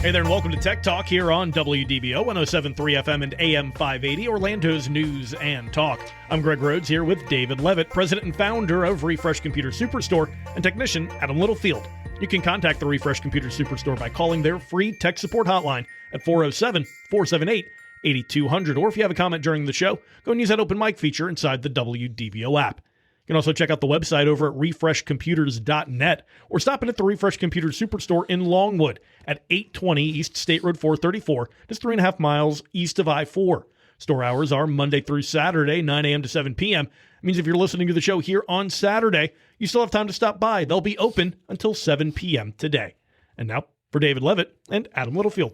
Hey there, and welcome to Tech Talk here on WDBO 107.3 FM and AM 580, Orlando's News and Talk. I'm Greg Rhodes here with David Levitt, president and founder of Refresh Computer Superstore, and technician Adam Littlefield. You can contact the Refresh Computer Superstore by calling their free tech support hotline at 407-478-8200. Or if you have a comment during the show, go and use that open mic feature inside the WDBO app. You can also check out the website over at refreshcomputers.net or stop in at the Refresh Computer Superstore in Longwood at 820 East State Road 434, just 3.5 miles east of I-4. Store hours are Monday through Saturday, 9 a.m. to 7 p.m. It means if you're listening to the show here on Saturday, you still have time to stop by. They'll be open until 7 p.m. today. And now for David Levitt and Adam Littlefield.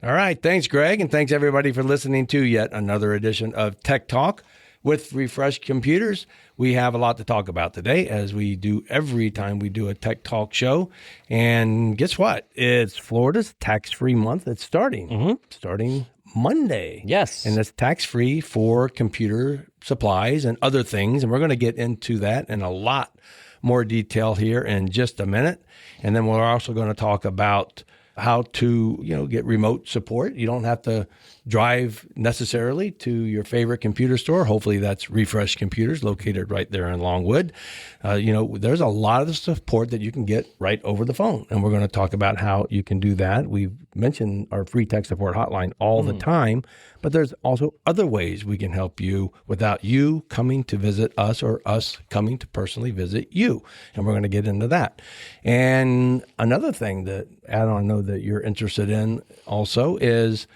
All right. Thanks, Greg. And thanks, everybody, for listening to yet another edition of Tech Talk with Refresh Computers. We have a lot to talk about today, as we do every time we do a Tech Talk show. And guess what? It's Florida's tax-free month. It's starting Monday. Yes. And it's tax-free for computer supplies and other things. And we're going to get into that in a lot more detail here in just a minute. And then we're also going to talk about how to, get remote support. You don't have to drive necessarily to your favorite computer store. Hopefully that's Refresh Computers, located right there in Longwood. There's a lot of support that you can get right over the phone, and we're going to talk about how you can do that. We've mentioned our free tech support hotline all the time, but there's also other ways we can help you without you coming to visit us or us coming to personally visit you, and we're going to get into that. And another thing that, Adam, I know that you're interested in also is,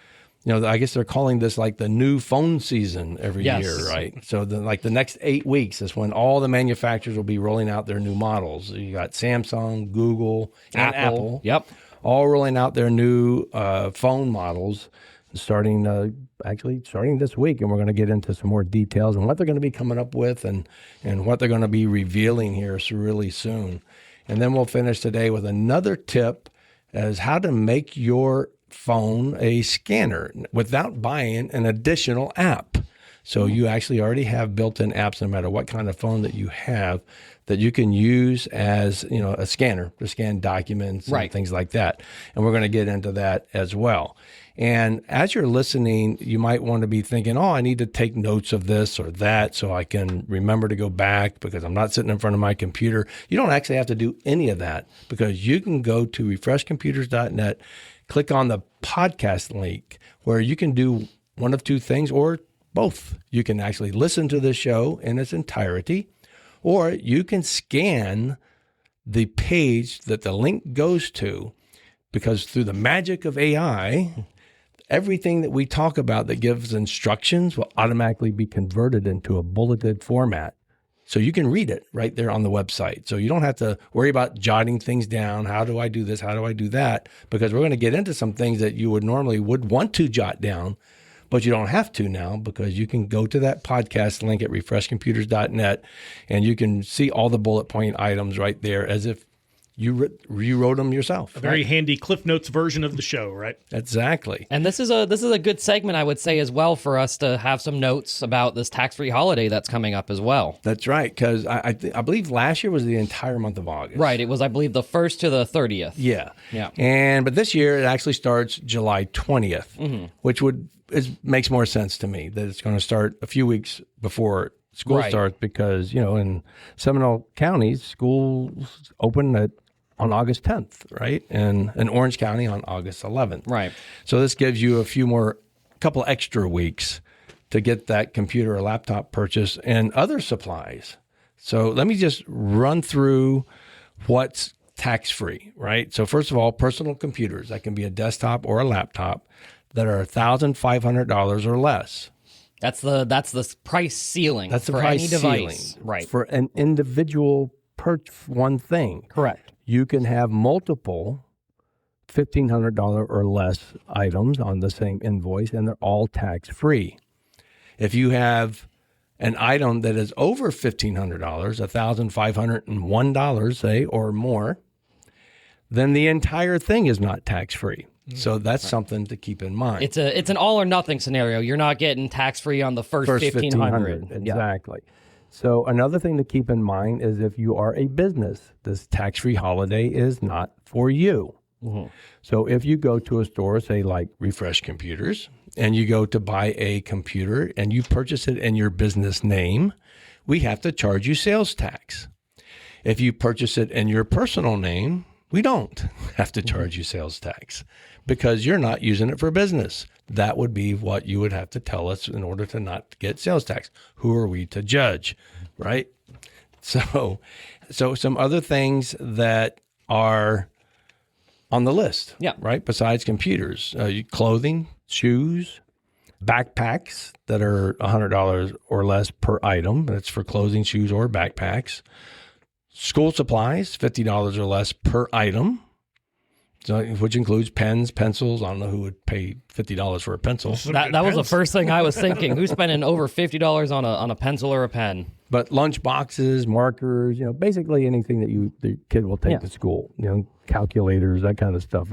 I guess they're calling this like the new phone season every year, right? So the next 8 weeks is when all the manufacturers will be rolling out their new models. You got Samsung, Google, and Apple. Yep. All rolling out their new phone models starting this week. And we're going to get into some more details on what they're going to be coming up with and what they're going to be revealing here really soon. And then we'll finish today with another tip as how to make your phone a scanner without buying an additional app. So you actually already have built-in apps, no matter what kind of phone that you have, that you can use as a scanner to scan documents and things like that. And we're going to get into that as well. And as you're listening, you might want to be thinking, I need to take notes of this or that so I can remember to go back because I'm not sitting in front of my computer. You don't actually have to do any of that, because you can go to refreshcomputers.net, click on the podcast link, where you can do one of two things or both. You can actually listen to the show in its entirety, or you can scan the page that the link goes to, because through the magic of AI, everything that we talk about that gives instructions will automatically be converted into a bulleted format. So you can read it right there on the website. So you don't have to worry about jotting things down. How do I do this? How do I do that? Because we're going to get into some things that you would want to jot down, but you don't have to now, because you can go to that podcast link at refreshcomputers.net and you can see all the bullet point items right there as if you rewrote them yourself. A very handy Cliff Notes version of the show, right? Exactly. And this is a good segment, I would say, as well, for us to have some notes about this tax-free holiday that's coming up as well. That's right, because I believe last year was the entire month of August. Right. It was, I believe, the 1st to the 30th. Yeah. Yeah. But this year it actually starts July 20th, which makes more sense to me, that it's going to start a few weeks before school starts, because in Seminole County, schools open on August 10th, right? And in Orange County on August 11th. Right. So this gives you a couple extra weeks to get that computer or laptop purchase and other supplies. So let me just run through what's tax-free, right? So first of all, personal computers, that can be a desktop or a laptop, that are $1,500 or less. That's the price ceiling. That's the for price any ceiling, device. Right. For an individual one thing. Correct. You can have multiple $1,500 or less items on the same invoice, and they're all tax-free. If you have an item that is over $1,500, $1,501, say, or more, then the entire thing is not tax-free. So that's something to keep in mind. It's an all or nothing scenario. You're not getting tax free on the first 1,500. Exactly. So another thing to keep in mind is if you are a business, this tax-free holiday is not for you. So if you go to a store, say like Refresh Computers, and you go to buy a computer and you purchase it in your business name, we have to charge you sales tax. If you purchase it in your personal name, we don't have to charge you sales tax because you're not using it for business. That would be what you would have to tell us in order to not get sales tax. Who are we to judge, right? So some other things that are on the list, right? Besides computers, clothing, shoes, backpacks that are $100 or less per item. That's for clothing, shoes, or backpacks. School supplies, $50 or less per item, so, which includes pens, pencils. I don't know who would pay $50 for a pencil. That was the first thing I was thinking. Who's spending over $50 on a pencil or a pen? But lunch boxes, markers, basically anything that the kid will take to school. Calculators, that kind of stuff.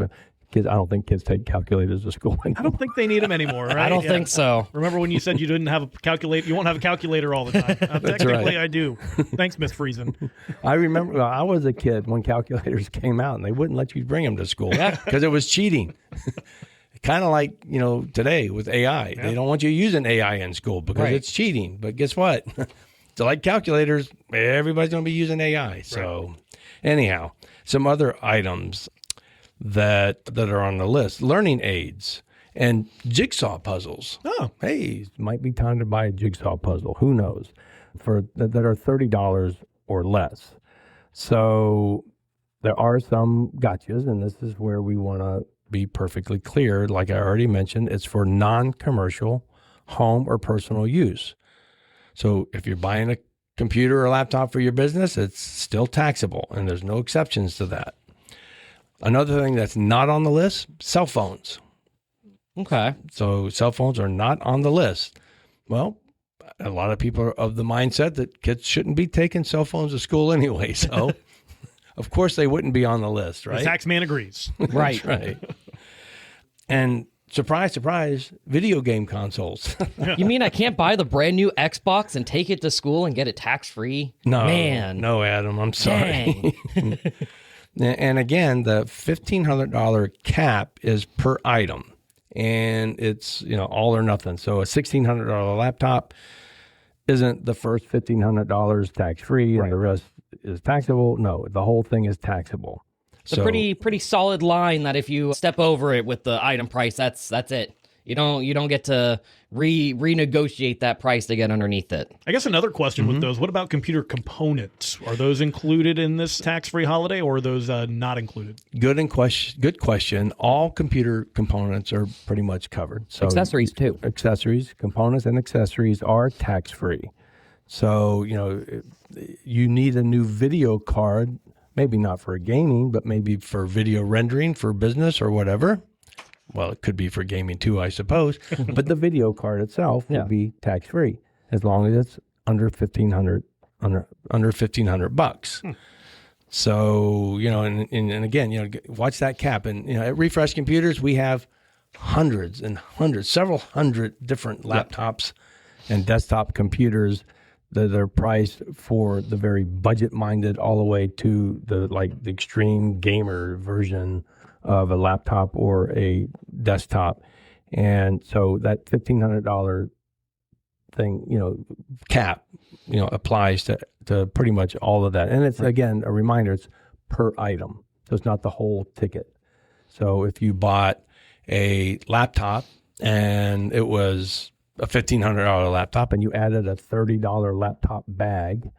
Kids, I don't think kids take calculators to school anymore. I don't think they need them anymore, right? I don't think so. Remember when you said you didn't have a calculator? You won't have a calcalculator all the time. Technically, right. I do. Thanks, Miss Friesen. I remember I was a kid when calculators came out, and they wouldn't let you bring them to school because it was cheating. Kind of like, today with AI. They don't want you using AI in school because it's cheating. But guess what? So like calculators, everybody's going to be using AI. So anyhow, some other items that are on the list: learning aids and jigsaw puzzles. Oh, hey, might be time to buy a jigsaw puzzle. Who knows? That are $30 or less. So there are some gotchas, and this is where we want to be perfectly clear. Like I already mentioned, it's for non-commercial home or personal use. So if you're buying a computer or laptop for your business, it's still taxable, and there's no exceptions to that. Another thing that's not on the list, cell phones. Okay. So cell phones are not on the list. Well, a lot of people are of the mindset that kids shouldn't be taking cell phones to school anyway. So, of course, they wouldn't be on the list, right? The tax man agrees. Right. Right. And surprise, surprise, video game consoles. You mean I can't buy the brand new Xbox and take it to school and get it tax-free? No. Man. No, Adam, I'm sorry. And again, the $1,500 cap is per item, and it's all or nothing. So a $1,600 laptop isn't the first $1,500 tax free, and the rest is taxable. No, the whole thing is taxable. It's a pretty solid line that if you step over it with the item price, that's it. You don't get to renegotiate that price to get underneath it. I guess another question with those, what about computer components? Are those included in this tax-free holiday, or are those not included? Good question. All computer components are pretty much covered. So accessories too. Components and accessories are tax-free. So, you need a new video card, maybe not for gaming, but maybe for video rendering for business or whatever. Well, it could be for gaming too, I suppose. But the video card itself will be tax-free as long as it's under $1,500 bucks. So, and again, watch that cap. And, at Refresh Computers, we have hundreds and hundreds, several hundred different laptops and desktop computers that are priced for the very budget-minded all the way to the extreme gamer version of a laptop or a desktop. And so that $1,500 thing, cap, applies to pretty much all of that. And it's, again, a reminder, it's per item. So it's not the whole ticket. So if you bought a laptop and it was a $1,500 laptop and you added a $30 laptop bag,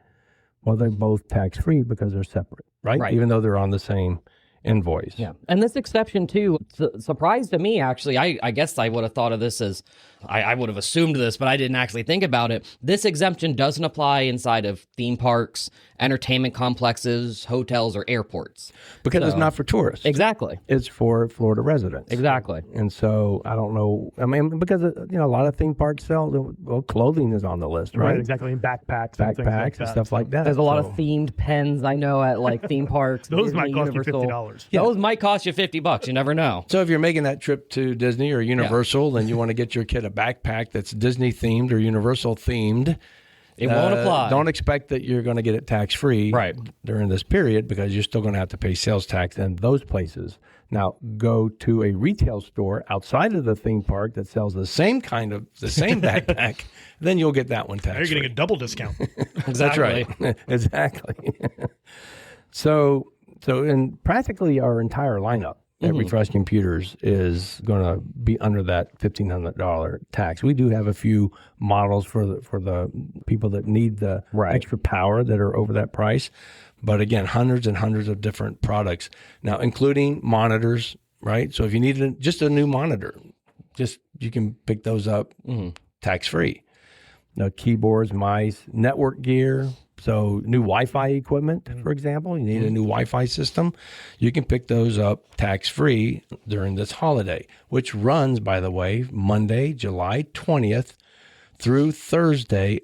well, they're both tax-free because they're separate, right? Even though they're on the same invoice. Yeah. And this exception too, surprised to me, actually. I guess I would have thought of this as, I would have assumed this, but I didn't actually think about it. This exemption doesn't apply inside of theme parks, entertainment complexes, hotels, or airports. Because it's not for tourists. Exactly. It's for Florida residents. Exactly. And so I don't know. I mean, because a lot of theme parks sell, clothing is on the list, right? Exactly. And backpacks and stuff like that. There's a lot of themed pens I know at theme parks. Those might cost you $50. Yeah. Those might cost you $50. You never know. So if you're making that trip to Disney or Universal and you want to get your kid a backpack that's Disney themed or Universal themed, It won't apply. Don't expect that you're going to get it tax-free during this period, because you're still going to have to pay sales tax in those places. Now, go to a retail store outside of the theme park that sells the same backpack, then you'll get that one tax-free. You're getting a double discount. That's right. Exactly. So in practically our entire lineup at Refresh Computers is going to be under that $1,500 tax. We do have a few models for the people that need the extra power that are over that price. But again, hundreds and hundreds of different products now, including monitors, right? So if you need just a new monitor, you can pick those up tax-free. Now, keyboards, mice, network gear. So new Wi-Fi equipment, for example, you need a new Wi-Fi system. You can pick those up tax-free during this holiday, which runs, by the way, Monday, July 20th through Thursday,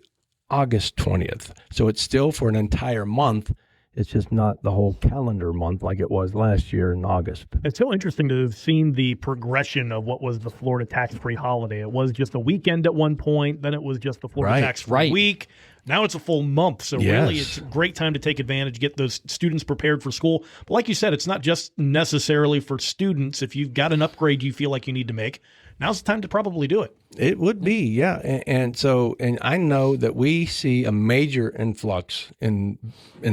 August 20th. So it's still for an entire month. It's just not the whole calendar month like it was last year in August. It's so interesting to have seen the progression of what was the Florida tax-free holiday. It was just a weekend at one point, then it was just the Florida tax-free week. Now it's a full month, so really it's a great time to take advantage, get those students prepared for school. But like you said, it's not just necessarily for students. If you've got an upgrade you feel like you need to make, now's the time to probably do it. It would be, yeah. And I know that we see a major influx in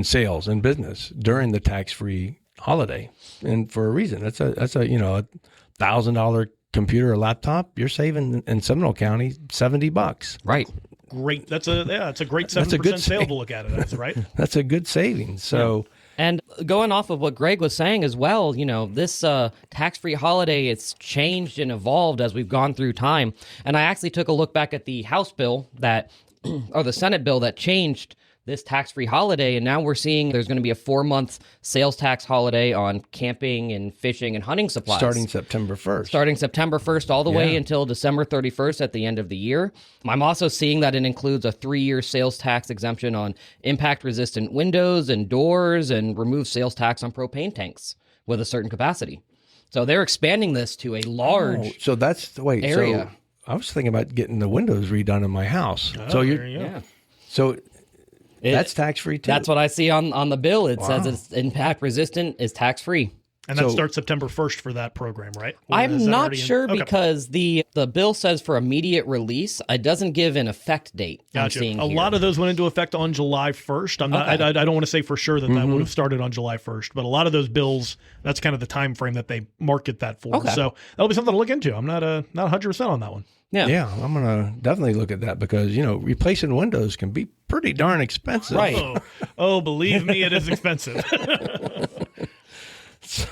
sales and business during the tax-free holiday, and for a reason. That's a $1,000 computer or laptop. You're saving in Seminole County $70. Right. Great. That's a great 7% sale to look at it as, right? That's a good savings. So. Yeah. And going off of what Greg was saying as well, this tax-free holiday, it's changed and evolved as we've gone through time. And I actually took a look back at the House bill or the Senate bill that changed this tax-free holiday, and now we're seeing there's going to be a 4-month sales tax holiday on camping and fishing and hunting supplies. Starting September 1st. Starting September 1st all the way until December 31st at the end of the year. I'm also seeing that it includes a 3-year sales tax exemption on impact-resistant windows and doors, and removes sales tax on propane tanks with a certain capacity. So they're expanding this to a large so that's area. So I was thinking about getting the windows redone in my house. So that's tax-free too. That's what I see on the bill. It says it's impact resistant, is tax-free. And that starts September 1st for that program, right? Or I'm not sure because the bill says for immediate release. It doesn't give an effect date. Gotcha. A lot of those went into effect on July 1st. I don't want to say for sure that would have started on July 1st, but a lot of those bills, that's kind of the time frame that they market that for. Okay. So that'll be something to look into. I'm not 100% on that one. Yeah, I'm going to definitely look at that because, replacing windows can be pretty darn expensive. Right. Believe me, it is expensive.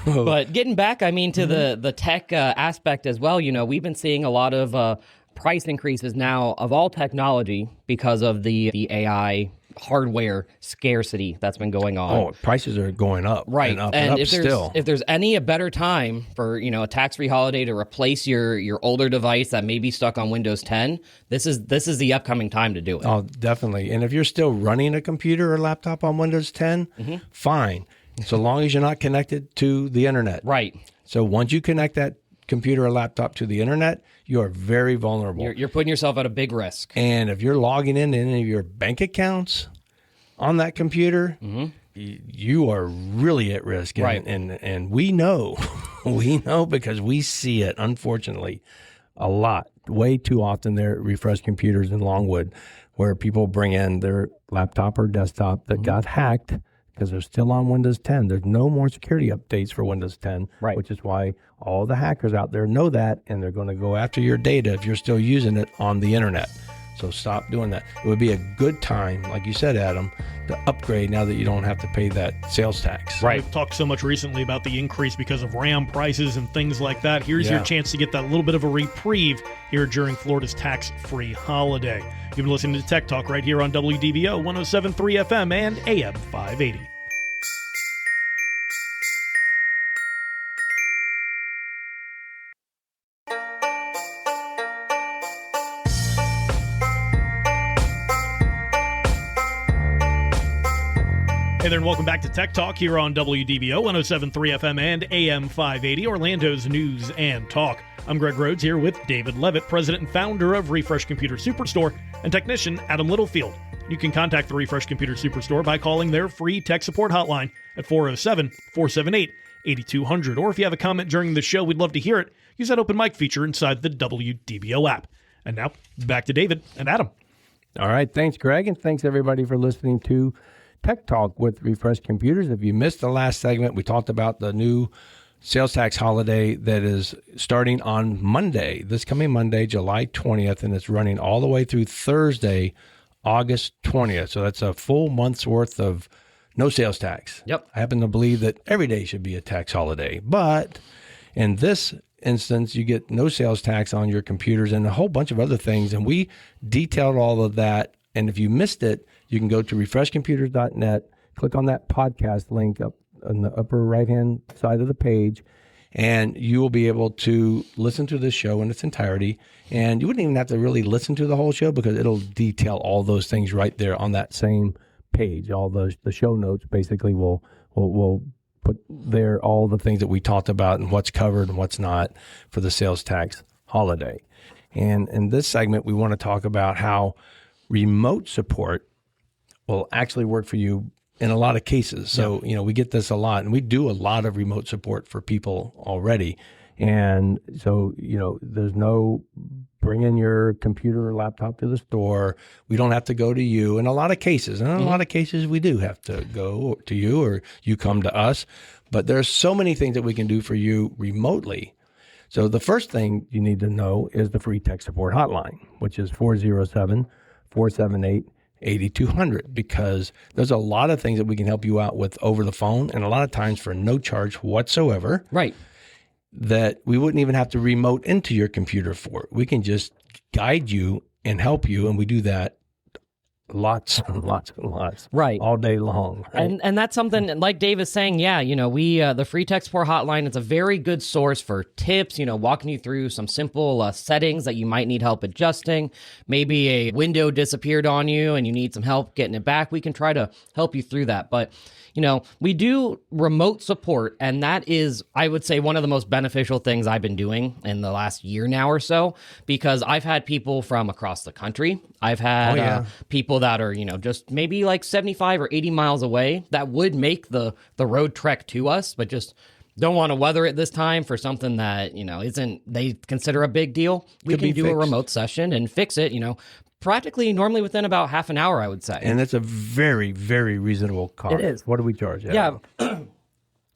But getting back, to the tech aspect as well, we've been seeing a lot of price increases now of all technology because of the AI hardware scarcity that's been going on. Oh, prices are going up. Right. And up and and if up still. If there's a better time for, a tax-free holiday to replace your older device that may be stuck on Windows 10, this is the upcoming time to do it. Oh, definitely. And if you're still running a computer or laptop on Windows 10, fine. So long as you're not connected to the internet. Right. So once you connect that computer or laptop to the internet, you are very vulnerable. You're putting yourself at a big risk. And if you're logging into any of your bank accounts on that computer, you are really at risk. And, right. And we know, because we see it, unfortunately, a lot, way too often there at Refresh Computers in Longwood, where people bring in their laptop or desktop that got hacked because they're still on Windows 10. There's no more security updates for Windows 10, which is why all the hackers out there know that, and they're going to go after your data if you're still using it on the internet. So stop doing that. It would be a good time, like you said, Adam, to upgrade now that you don't have to pay that sales tax. Right. We've talked so much recently about the increase because of RAM prices and things like that. Here's your chance to get that little bit of a reprieve here during Florida's tax-free holiday. You've been listening to Tech Talk right here on WDBO 107.3 FM and AM 580. Hey there, and welcome back to Tech Talk here on WDBO 107.3 FM and AM 580, Orlando's News and Talk. I'm Greg Rhodes here with David Levitt, president and founder of Refresh Computer Superstore, and technician Adam Littlefield. You can contact the Refresh Computer Superstore by calling their free tech support hotline at 407-478-8200. Or if you have a comment during the show, we'd love to hear it. Use that open mic feature inside the WDBO app. And now, back to David and Adam. All right. Thanks, Greg. And thanks, everybody, for listening to Tech Talk with Refresh Computers. If you missed the last segment, we talked about the new sales tax holiday that is starting on Monday, this coming Monday, July 20th, and it's running all the way through Thursday, August 20th. So that's a full month's worth of no sales tax. Yep. I happen to believe that every day should be a tax holiday. But in this instance, you get no sales tax on your computers and a whole bunch of other things. And we detailed all of that. And if you missed it, you can go to refreshcomputers.net, click on that podcast link up on the upper right-hand side of the page, and you will be able to listen to this show in its entirety. And you wouldn't even have to really listen to the whole show because it'll detail all those things right there on that same page. All the show notes basically will put there all the things that we talked about and what's covered and what's not for the sales tax holiday. And in this segment, we want to talk about how remote support will actually work for you in a lot of cases. So, we get this a lot, and we do a lot of remote support for people already. And so, there's no bringing your computer or laptop to the store. We don't have to go to you in a lot of cases. And in a lot of cases, we do have to go to you or you come to us. But there's so many things that we can do for you remotely. So the first thing you need to know is the free tech support hotline, which is 407-478-8200, because there's a lot of things that we can help you out with over the phone, and a lot of times for no charge whatsoever. Right. That we wouldn't even have to remote into your computer for. We can just guide you and help you, and we do that lots and lots and lots, right, all day long. Right? And that's something like Dave is saying. Yeah, we the free tech support hotline is a very good source for tips. Walking you through some simple settings that you might need help adjusting. Maybe a window disappeared on you and you need some help getting it back. We can try to help you through that. But we do remote support, and that is, I would say, one of the most beneficial things I've been doing in the last year now or so, because I've had people from across the country. I've had people that are, just maybe like 75 or 80 miles away that would make the road trek to us, but just don't want to weather it this time for something that, isn't they consider a big deal. We can do a remote session and fix it, practically normally within about half an hour, I would say. And it's a very, very reasonable cost. It is. What do we charge? Yeah.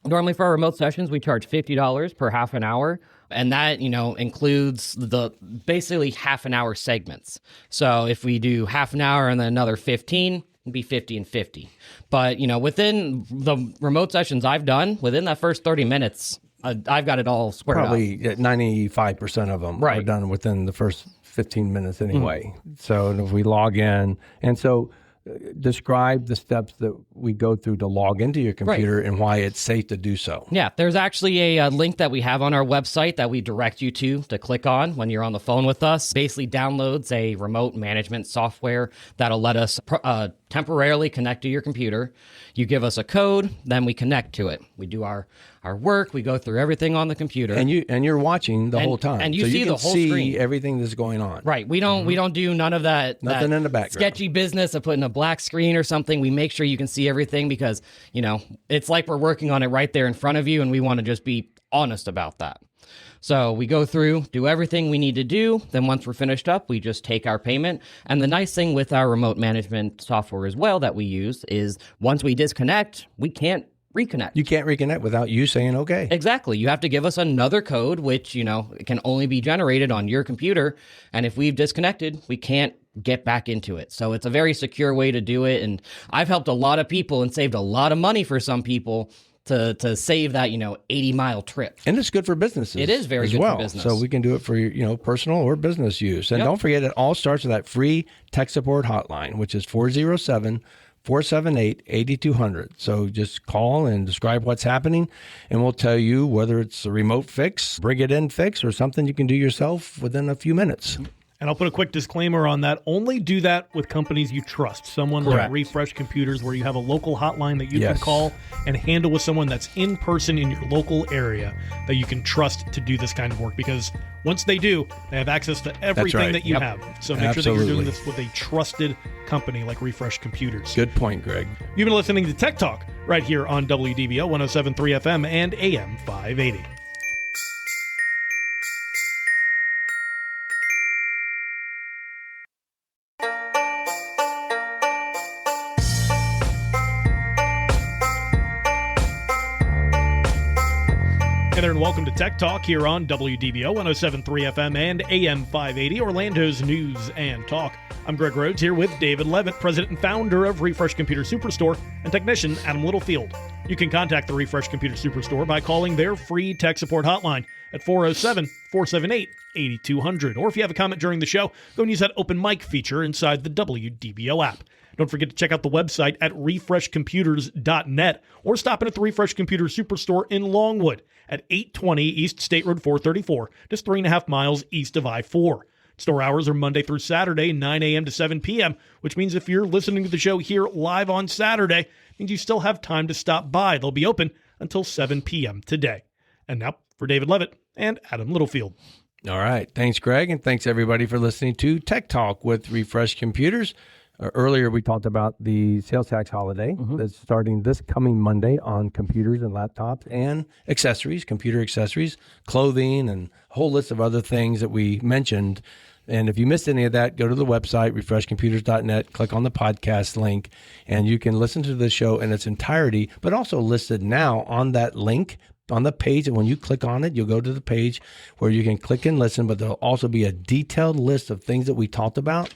Normally for our remote sessions, we charge $50 per half an hour. And that, includes the basically half an hour segments. So if we do half an hour and then another 15, it'd be 50 and 50. But, within the remote sessions I've done, within that first 30 minutes, I've got it all squared up. Probably 95% of them are done within the first 15 minutes anyway. So if we log in, and so describe the steps that we go through to log into your computer and why it's safe to do so. Yeah, there's actually a link that we have on our website that we direct you to click on when you're on the phone with us. Basically downloads a remote management software that'll let us temporarily connect to your computer. You give us a code, then we connect to it. We do our work, we go through everything on the computer. And you're watching the whole time. And you so see you the can whole see screen. Everything that's going on. Right. We don't do none of that. Nothing that in the background. Sketchy business of putting a black screen or something. We make sure you can see everything because, it's like we're working on it right there in front of you, and we want to just be honest about that. So we go through, do everything we need to do. Then once we're finished up, we just take our payment. And the nice thing with our remote management software as well that we use is once we disconnect, we can't reconnect. You can't reconnect without you saying okay. Exactly. You have to give us another code, which, it can only be generated on your computer. And if we've disconnected, we can't get back into it. So it's a very secure way to do it. And I've helped a lot of people and saved a lot of money for some people to save that, 80-mile trip. And it's good for businesses. It is very good for business. So we can do it for your, personal or business use. And don't forget, it all starts with that free tech support hotline, which is 407-478-8200. So just call and describe what's happening, and we'll tell you whether it's a remote fix, bring it in fix, or something you can do yourself within a few minutes. And I'll put a quick disclaimer on that. Only do that with companies you trust. Someone like Refresh Computers, where you have a local hotline that you can call and handle with someone that's in person in your local area that you can trust to do this kind of work. Because once they do, they have access to everything that you have. So make sure that you're doing this with a trusted company like Refresh Computers. Good point, Greg. You've been listening to Tech Talk right here on WDBO 107.3 FM and AM 580. Hey there, and welcome to Tech Talk here on WDBO 107.3 FM and AM 580, Orlando's news and talk. I'm Greg Rhodes here with David Levitt, president and founder of Refresh Computer Superstore, and technician Adam Littlefield. You can contact the Refresh Computer Superstore by calling their free tech support hotline at 407-478-8200. Or if you have a comment during the show, go and use that open mic feature inside the WDBO app. Don't forget to check out the website at refreshcomputers.net or stop in at the Refresh Computer Superstore in Longwood at 820 East State Road 434, just 3.5 miles east of I-4. Store hours are Monday through Saturday, 9 a.m. to 7 p.m., which means if you're listening to the show here live on Saturday, it means you still have time to stop by. They'll be open until 7 p.m. today. And now for David Levitt and Adam Littlefield. All right. Thanks, Greg, and thanks, everybody, for listening to Tech Talk with Refresh Computers. Earlier, we talked about the sales tax holiday that's starting this coming Monday on computers and laptops and accessories, computer accessories, clothing, and a whole list of other things that we mentioned. And if you missed any of that, go to the website, refreshcomputers.net, click on the podcast link, and you can listen to the show in its entirety, but also listed now on that link on the page. And when you click on it, you'll go to the page where you can click and listen, but there'll also be a detailed list of things that we talked about.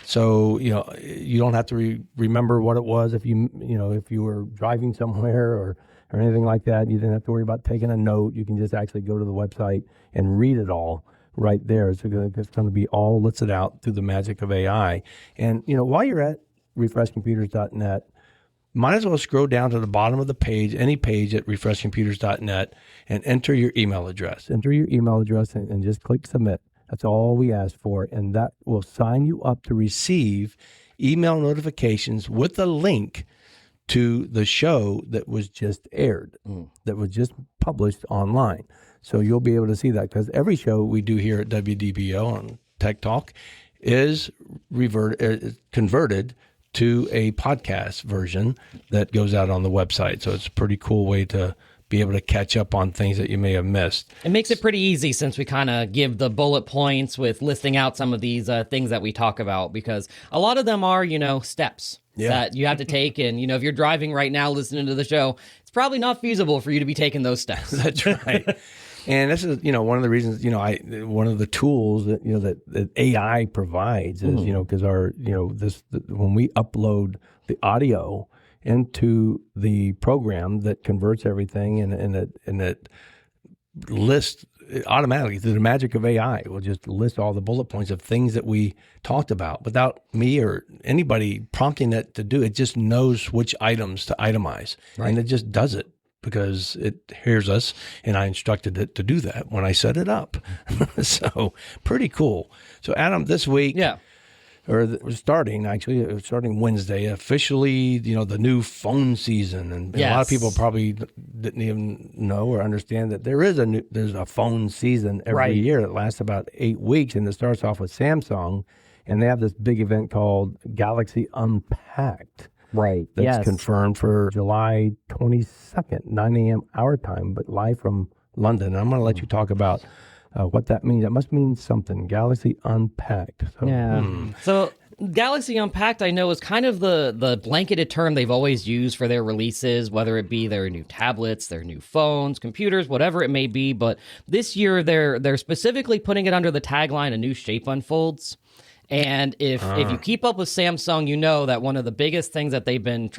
So, you don't have to remember what it was if you were driving somewhere or anything like that. You didn't have to worry about taking a note. You can just actually go to the website and read it all right there. It's going to be all listed out through the magic of AI. And, while you're at refreshcomputers.net, might as well scroll down to the bottom of the page, any page at refreshcomputers.net, and enter your email address. Enter your email address and just click submit. That's all we ask for, and that will sign you up to receive email notifications with a link to the show that was just aired, that was just published online. So you'll be able to see that, because every show we do here at WDBO on Tech Talk is converted to a podcast version that goes out on the website. So it's a pretty cool way to be able to catch up on things that you may have missed. It makes it pretty easy since we kind of give the bullet points with listing out some of these things that we talk about, because a lot of them are, steps that you have to take. And, if you're driving right now listening to the show, it's probably not feasible for you to be taking those steps. That's right. And this is, one of the reasons, one of the tools that, that AI provides is, because when we upload the audio into the program that converts everything and it lists it automatically through the magic of AI. It will just list all the bullet points of things that we talked about without me or anybody prompting it to do. It just knows which items to itemize, and it just does it because it hears us, and I instructed it to do that when I set it up. So pretty cool. So Adam, this week, starting Wednesday, officially, the new phone season. And a lot of people probably didn't even know or understand that there's a phone season every year that lasts about 8 weeks. And it starts off with Samsung, and they have this big event called Galaxy Unpacked. Right. That's confirmed for July 22nd, 9 a.m. our time, but live from London. And I'm going to let you talk about what that means. That must mean something. Galaxy Unpacked. So Galaxy Unpacked, I know, is kind of the blanketed term they've always used for their releases, whether it be their new tablets, their new phones, computers, whatever it may be. But this year, they're specifically putting it under the tagline, "A New Shape Unfolds." And if you keep up with Samsung, you know that one of the biggest things that they've been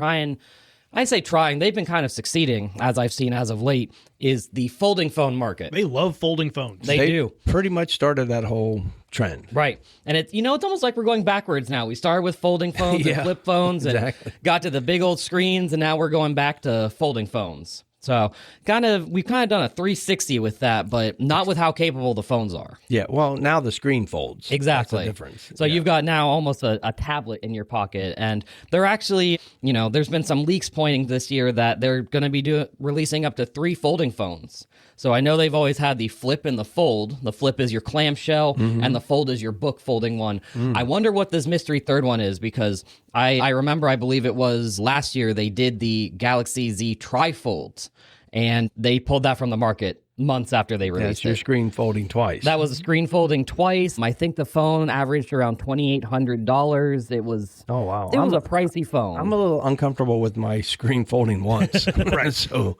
they've been kind of succeeding, as I've seen as of late, is the folding phone market. They love folding phones. They do. Pretty much started that whole trend. Right. And it's almost like we're going backwards now. We started with folding phones and flip phones and got to the big old screens, and now we're going back to folding phones. So we've kind of done a 360 with that, but not with how capable the phones are. Yeah, well, now the screen folds. Exactly. That's the difference. So you've got now almost a tablet in your pocket, and they're actually, there's been some leaks pointing this year that they're going to be releasing up to 3 folding phones. So I know they've always had the flip and the fold. The flip is your clamshell, and the fold is your book folding one. I wonder what this mystery third one is, because I remember, I believe it was last year, they did the Galaxy Z trifold, and they pulled that from the market months after they released That's your screen folding twice. That was a screen folding twice. I think the phone averaged around $2,800. It was Oh, wow. It was a pricey phone. I'm a little uncomfortable with my screen folding once. Right. So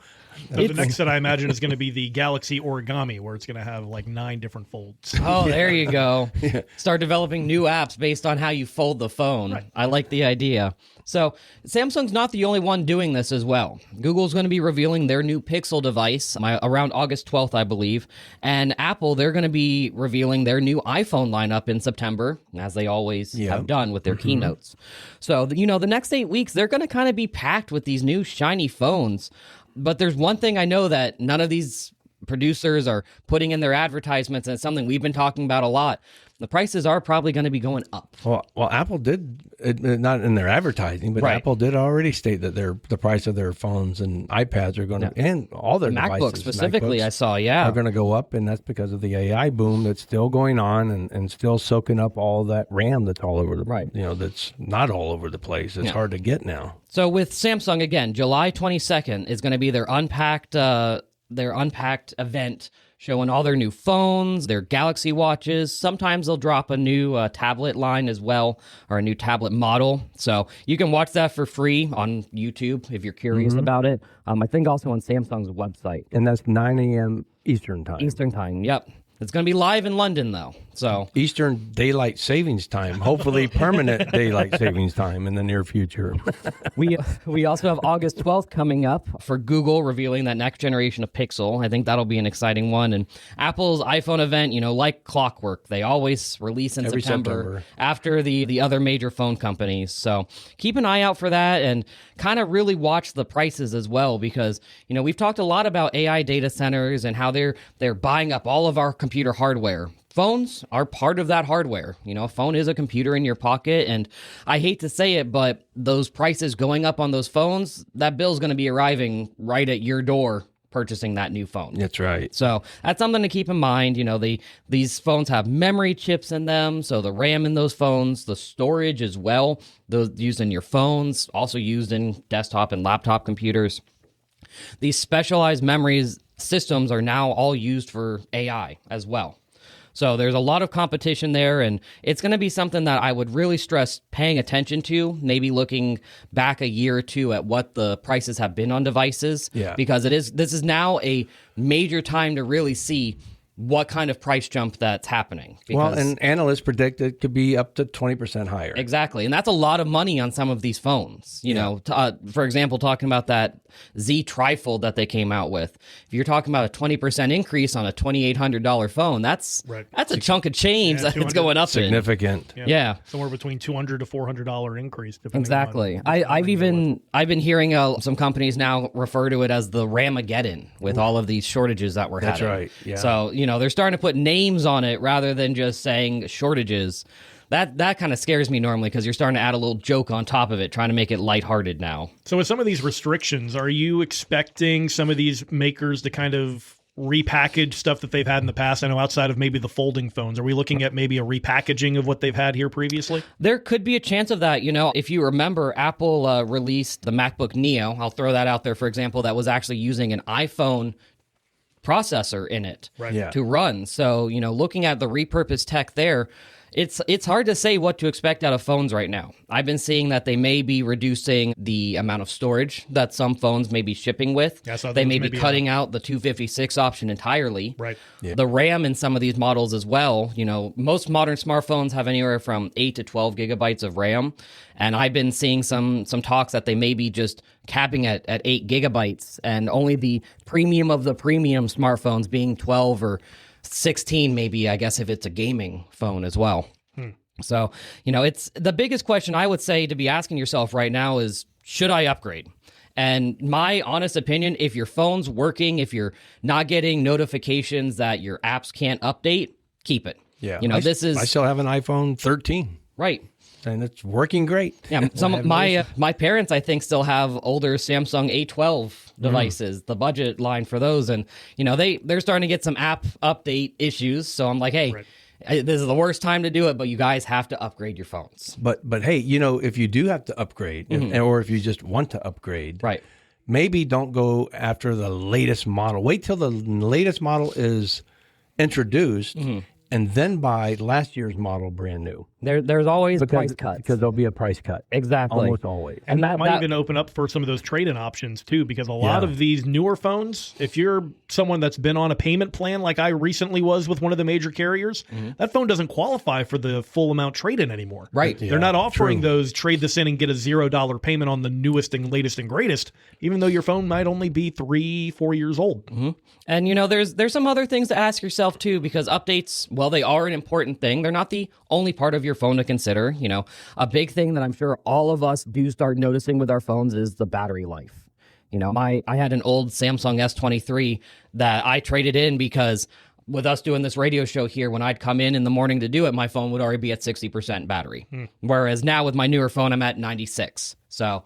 the next set I imagine is going to be the Galaxy Origami, where it's going to have like 9 different folds. Oh, there you go. Start developing new apps based on how you fold the phone. Right. I like the idea. So Samsung's not the only one doing this as well. Google's going to be revealing their new Pixel device around August 12th, I believe. And Apple, they're going to be revealing their new iPhone lineup in September, as they always have done with their keynotes. So, the next 8 weeks, they're going to kind of be packed with these new shiny phones. But there's one thing I know that none of these producers are putting in their advertisements, and it's something we've been talking about a lot. The prices are probably going to be going up. Well, Apple did, not in their advertising, but Right. Apple did already state that the price of their phones and iPads are going to, and all their MacBooks devices, specifically, MacBooks I saw, yeah. are going to go up, and that's because of the AI boom that's still going on and still soaking up all that RAM that's all over the, that's not all over the place. It's hard to get now. So with Samsung, again, July 22nd is going to be their unpacked event, showing all their new phones, their Galaxy watches. Sometimes they'll drop a new tablet line as well, or a new tablet model. So you can watch that for free on YouTube if you're curious about it. I think also on Samsung's website. And that's 9 a.m. Eastern time. Eastern time, yep. It's going to be live in London, though. So Eastern Daylight Savings Time, hopefully permanent Daylight Savings Time in the near future. we also have August 12th coming up for Google revealing that next generation of Pixel. I think that'll be an exciting one. And Apple's iPhone event, like clockwork, they always release in Every September after the other major phone companies. So keep an eye out for that, and kind of really watch the prices as well, because we've talked a lot about AI data centers and how they're buying up all of our computer hardware. Phones are part of that hardware. A phone is a computer in your pocket, and I hate to say it, but those prices going up on those phones, that bill's going to be arriving right at your door purchasing that new phone. That's right. So that's something to keep in mind. These phones have memory chips in them, so the RAM in those phones, the storage as well, those used in your phones, also used in desktop and laptop computers. These specialized memories systems are now all used for AI as well. So there's a lot of competition there, and it's going to be something that I would really stress paying attention to, maybe looking back a year or two at what the prices have been on devices, because this is now a major time to really see what kind of price jump that's happening. Well, and analysts predict it could be up to 20% higher. Exactly. And that's a lot of money on some of these phones. For example, talking about that Z trifold that they came out with. If you're talking about a 20% increase on a $2,800 phone, that's a chunk of change that it's going up significant. in. Yeah. Somewhere between $200 to $400 increase. Exactly. I've been hearing some companies now refer to it as the Ramageddon with all of these shortages that we're having. That's right. Yeah. So, they're starting to put names on it rather than just saying shortages. That kind of scares me normally, because you're starting to add a little joke on top of it, trying to make it lighthearted now. So with some of these restrictions, are you expecting some of these makers to kind of repackage stuff that they've had in the past? I know outside of maybe the folding phones, are we looking at maybe a repackaging of what they've had here previously? There could be a chance of that. If you remember, Apple released the MacBook Neo. I'll throw that out there, for example, that was actually using an iPhone processor in it to run. So, looking at the repurposed tech there, it's hard to say what to expect out of phones right now. I've been seeing that they may be reducing the amount of storage that some phones may be shipping with. They may be cutting out the 256 option entirely. Right. Yeah. The RAM in some of these models as well. Most modern smartphones have anywhere from 8 to 12 gigabytes of RAM. And I've been seeing some talks that they may be just capping at 8 gigabytes, and only the premium of the premium smartphones being 12 or 16, maybe, I guess, if it's a gaming phone as well. So, it's the biggest question I would say to be asking yourself right now is, should I upgrade? And my honest opinion, if your phone's working, if you're not getting notifications that your apps can't update, keep it. Yeah. I still have an iPhone 13. Right. And it's working great. Yeah, some of my parents, I think, still have older Samsung A12 devices, the budget line for those, and they're starting to get some app update issues. So I'm like, hey, this is the worst time to do it, but you guys have to upgrade your phones. But hey, if you do have to upgrade, or if you just want to upgrade, right? Maybe don't go after the latest model. Wait till the latest model is introduced. And then buy last year's model brand new. There's always price cuts. Because there'll be a price cut. Exactly. Almost always. And that might even open up for some of those trade-in options too, because a lot of these newer phones, if you're someone that's been on a payment plan like I recently was with one of the major carriers, that phone doesn't qualify for the full amount trade-in anymore. Right. They're not offering those trade this in and get a $0 payment on the newest and latest and greatest, even though your phone might only be 3-4 years old. And there's some other things to ask yourself too, because updates, well, they are an important thing. They're not the only part of your phone to consider. A big thing that I'm sure all of us do start noticing with our phones is the battery life. I had an old Samsung S23 that I traded in because with us doing this radio show here, when I'd come in the morning to do it, my phone would already be at 60% battery. Whereas now with my newer phone, I'm at 96. So,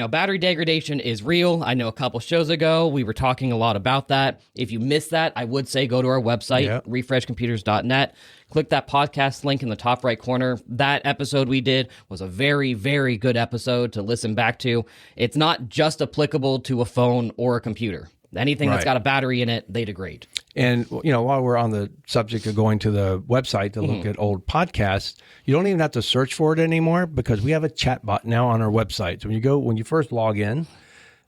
battery degradation is real. I know a couple shows ago, we were talking a lot about that. If you missed that, I would say go to our website, refreshcomputers.net. Click that podcast link in the top right corner. That episode we did was a very, very good episode to listen back to. It's not just applicable to a phone or a computer. Anything that's got a battery in it, they degrade. And, while we're on the subject of going to the website to look at old podcasts, you don't even have to search for it anymore because we have a chat bot now on our website. So when you first log in,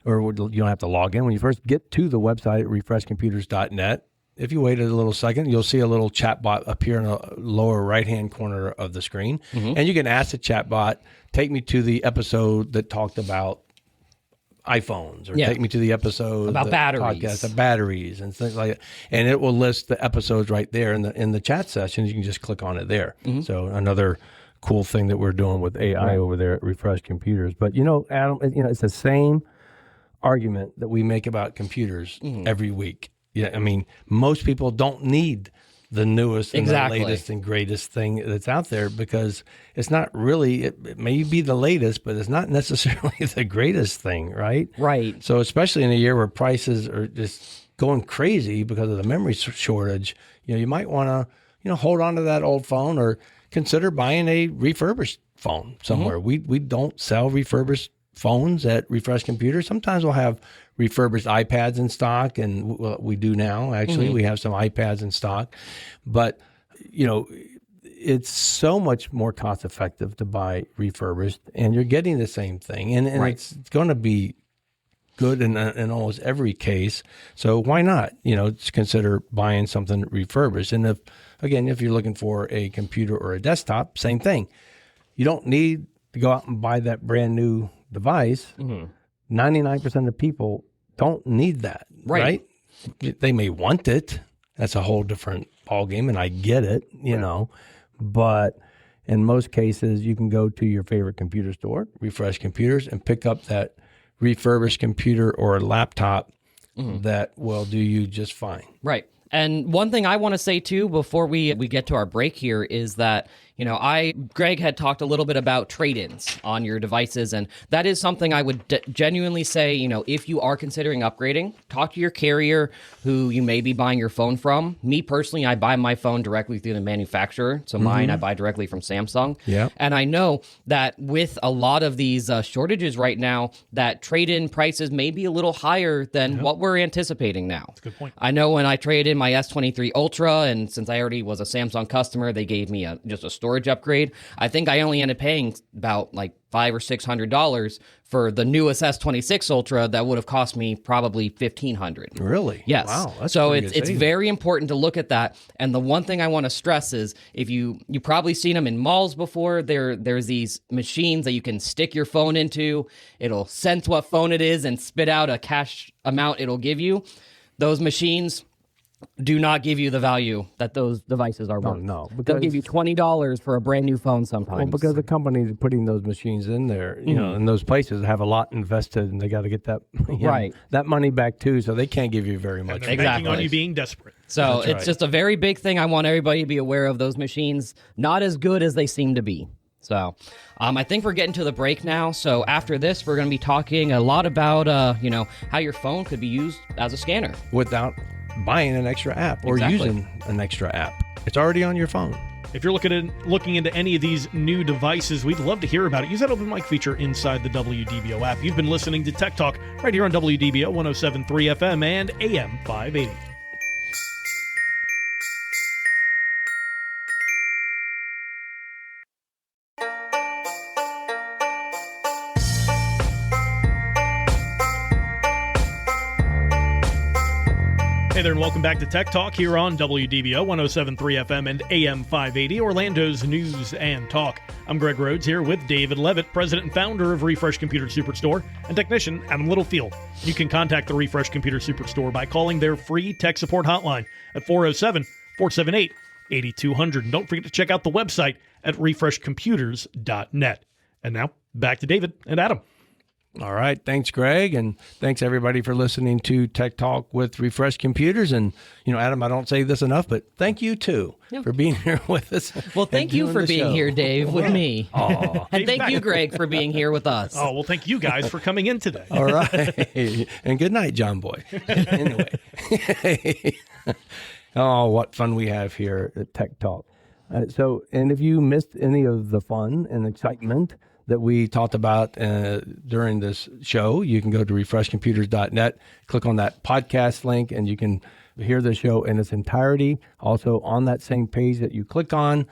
or you don't have to log in, when you first get to the website, refreshcomputers.net, if you wait a little second, you'll see a little chat bot appear in the lower right-hand corner of the screen. And you can ask the chat bot, take me to the episode that talked about iPhones, or take me to the episode about batteries, podcast of batteries and things like that, and it will list the episodes right there in the chat session. You can just click on it there. So another cool thing that we're doing with AI over there at Refresh Computers. But Adam, it's the same argument that we make about computers every week. I mean, most people don't need the newest and the latest and greatest thing that's out there because it's not really, it may be the latest, but it's not necessarily the greatest thing, right? Right. So especially in a year where prices are just going crazy because of the memory shortage, you might want to, hold on to that old phone or consider buying a refurbished phone somewhere. We don't sell refurbished phones at Refresh Computers. Sometimes we'll have refurbished iPads in stock, and we do now, actually. We have some iPads in stock. But, it's so much more cost effective to buy refurbished, and you're getting the same thing. And it's going to be good in almost every case. So why not, consider buying something refurbished? And if you're looking for a computer or a desktop, same thing. You don't need to go out and buy that brand new device. 99% of people don't need that, right? They may want it. That's a whole different ballgame, and I get it, know. But in most cases, you can go to your favorite computer store, Refresh Computers, and pick up that refurbished computer or laptop that will do you just fine. Right. And one thing I want to say, too, before we get to our break here is that, Greg had talked a little bit about trade-ins on your devices, and that is something I would genuinely say, if you are considering upgrading, talk to your carrier who you may be buying your phone from. Me, personally, I buy my phone directly through the manufacturer. So mine, I buy directly from Samsung. Yeah. And I know that with a lot of these shortages right now, that trade-in prices may be a little higher than what we're anticipating now. That's a good point. I know when I traded in my S23 Ultra, and since I already was a Samsung customer, they gave me just a storage upgrade. I think I only ended up paying about $500 or $600 for the newest S26 Ultra that would have cost me probably $1,500. Really? Yes. Wow. That's so it's very important to look at that. And the one thing I want to stress is if you probably seen them in malls before, there's these machines that you can stick your phone into. It'll sense what phone it is and spit out a cash amount it'll give you. Those machines, do not give you the value that those devices are worth. No, They'll because give you $20 for a brand new phone sometimes. well, because the companies are putting those machines in there, you know, and those places have a lot invested, and they got to get that Right. that money back too. So they can't give you very much. They're Exactly. banking on you being desperate. So That's it's right. just a very big thing. I want everybody to be aware of those machines. Not as good as they seem to be. So I think we're getting to the break now. So after this, we're going to be talking a lot about, how your phone could be used as a scanner. Without buying an extra app or Exactly. using an extra app. It's already on your phone. If you're looking into any of these new devices, we'd love to hear about it. Use that open mic feature inside the WDBO app. You've been listening to Tech Talk right here on WDBO 107.3 FM and AM 580. Hey there, and welcome back to Tech Talk here on WDBO 107.3 FM and AM 580, Orlando's news and talk. I'm Greg Rhodes here with David Levitt, president and founder of Refresh Computer Superstore, and technician Adam Littlefield. You can contact the Refresh Computer Superstore by calling their free tech support hotline at 407-478-8200. And don't forget to check out the website at refreshcomputers.net. And now, back to David and Adam. All right. Thanks, Greg. And thanks, everybody, for listening to Tech Talk with Refresh Computers. And, Adam, I don't say this enough, but thank you, too, for being here with us. Well, thank you for being here, Dave, with me. Aw. And thank you, Greg, for being here with us. Oh, well, thank you guys for coming in today. All right. And good night, John Boy. Anyway. Oh, what fun we have here at Tech Talk. And if you missed any of the fun and excitement that we talked about during this show, you can go to refreshcomputers.net, click on that podcast link, and you can hear the show in its entirety. Also, on that same page that you click on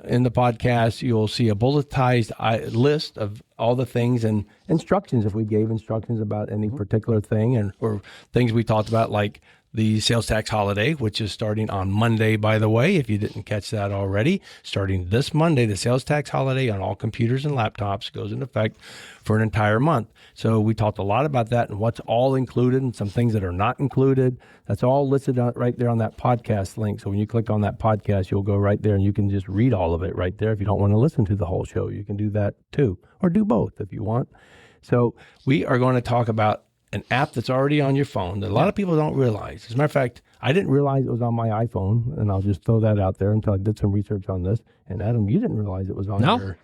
in the podcast, you'll see a bulletized list of all the things and instructions, if we gave instructions about any particular thing, or things we talked about, like the sales tax holiday, which is starting on Monday, by the way, if you didn't catch that already. Starting this Monday, the sales tax holiday on all computers and laptops goes into effect for an entire month. So we talked a lot about that and what's all included and some things that are not included. That's all listed right there on that podcast link. So when you click on that podcast, you'll go right there and you can just read all of it right there. If you don't want to listen to the whole show, you can do that too, or do both if you want. So we are going to talk about an app that's already on your phone that a lot of people don't realize. As a matter of fact, I didn't realize it was on my iPhone, and I'll just throw that out there until I did some research on this. And Adam, you didn't realize it was on your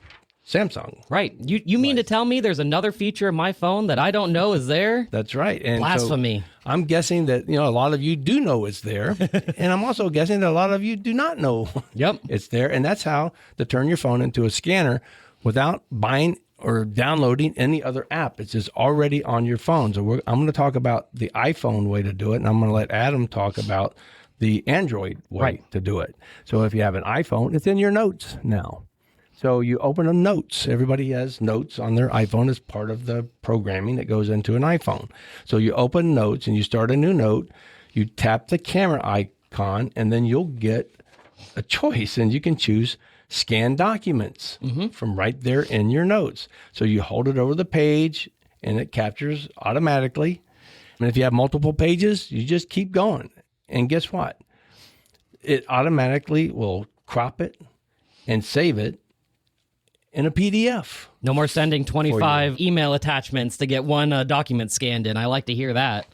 Samsung. Right. You mean to tell me there's another feature of my phone that I don't know is there? That's right. And Blasphemy. So I'm guessing that a lot of you do know it's there, and I'm also guessing that a lot of you do not know it's there. And that's how to turn your phone into a scanner without buying or downloading any other app. It's just already on your phone. So I'm going to talk about the iPhone way to do it, and I'm going to let Adam talk about the Android way to do it. So if you have an iPhone, it's in your notes now. So you open a notes. Everybody has notes on their iPhone as part of the programming that goes into an iPhone. So you open notes and you start a new note. You tap the camera icon, and then you'll get a choice, and you can choose scan documents from right there in your notes. So you hold it over the page and it captures automatically. And if you have multiple pages, you just keep going. And guess what? It automatically will crop it and save it in a PDF. No more sending 25 email attachments to get one document scanned in. I like to hear that.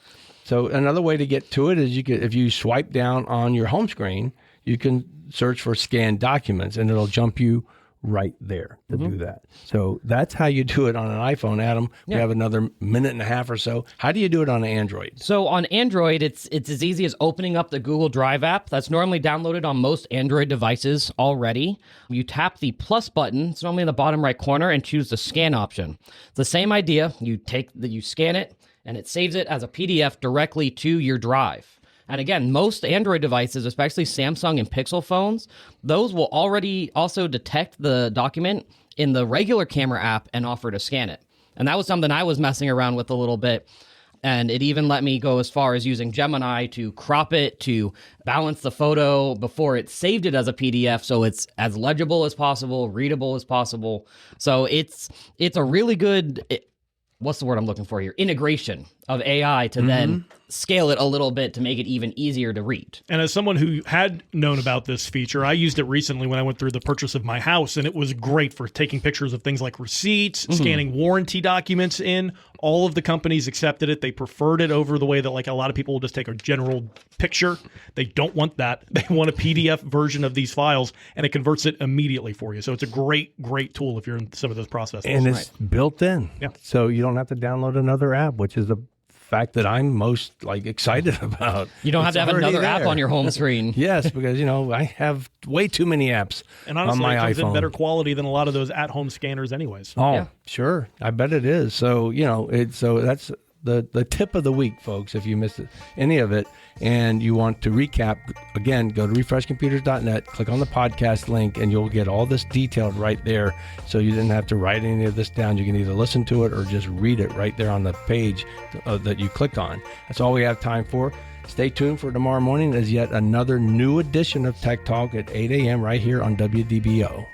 So another way to get to it is if you swipe down on your home screen, you can search for scanned documents, and it'll jump you right there to do that. So that's how you do it on an iPhone. Adam, we have another minute and a half or so. How do you do it on an Android? So on Android, it's as easy as opening up the Google Drive app. That's normally downloaded on most Android devices already. You tap the plus button, it's normally in the bottom right corner, and choose the scan option. It's the same idea. You scan it, and it saves it as a PDF directly to your drive. And again, most Android devices, especially Samsung and Pixel phones, those will already also detect the document in the regular camera app and offer to scan it. And that was something I was messing around with a little bit. And it even let me go as far as using Gemini to crop it, to balance the photo before it saved it as a PDF so it's as legible as possible, readable as possible. So it's a really good... what's the word I'm looking for here? Integration of AI to then scale it a little bit to make it even easier to read. And as someone who had known about this feature, I used it recently when I went through the purchase of my house, and it was great for taking pictures of things like receipts, scanning warranty documents in. All of the companies accepted it. They preferred it over the way that like a lot of people will just take a general picture. They don't want that. They want a PDF version of these files, and it converts it immediately for you. So it's a great tool if you're in some of those processes. And it's built in. Yeah. So you don't have to download another app, which is the fact that I'm most excited about. You don't have to have another app on your home screen. Yes, because I have way too many apps And honestly, on my it comes iPhone. in better quality than a lot of those at-home scanners anyways. Oh, Yeah. sure. I bet it is. So, so that's the tip of the week, folks, if you missed any of it and you want to recap, again, go to refreshcomputers.net, click on the podcast link, and you'll get all this detailed right there. So you didn't have to write any of this down. You can either listen to it or just read it right there on the page that you click on. That's all we have time for. Stay tuned for tomorrow morning as yet another new edition of Tech Talk at 8 a.m. right here on WDBO.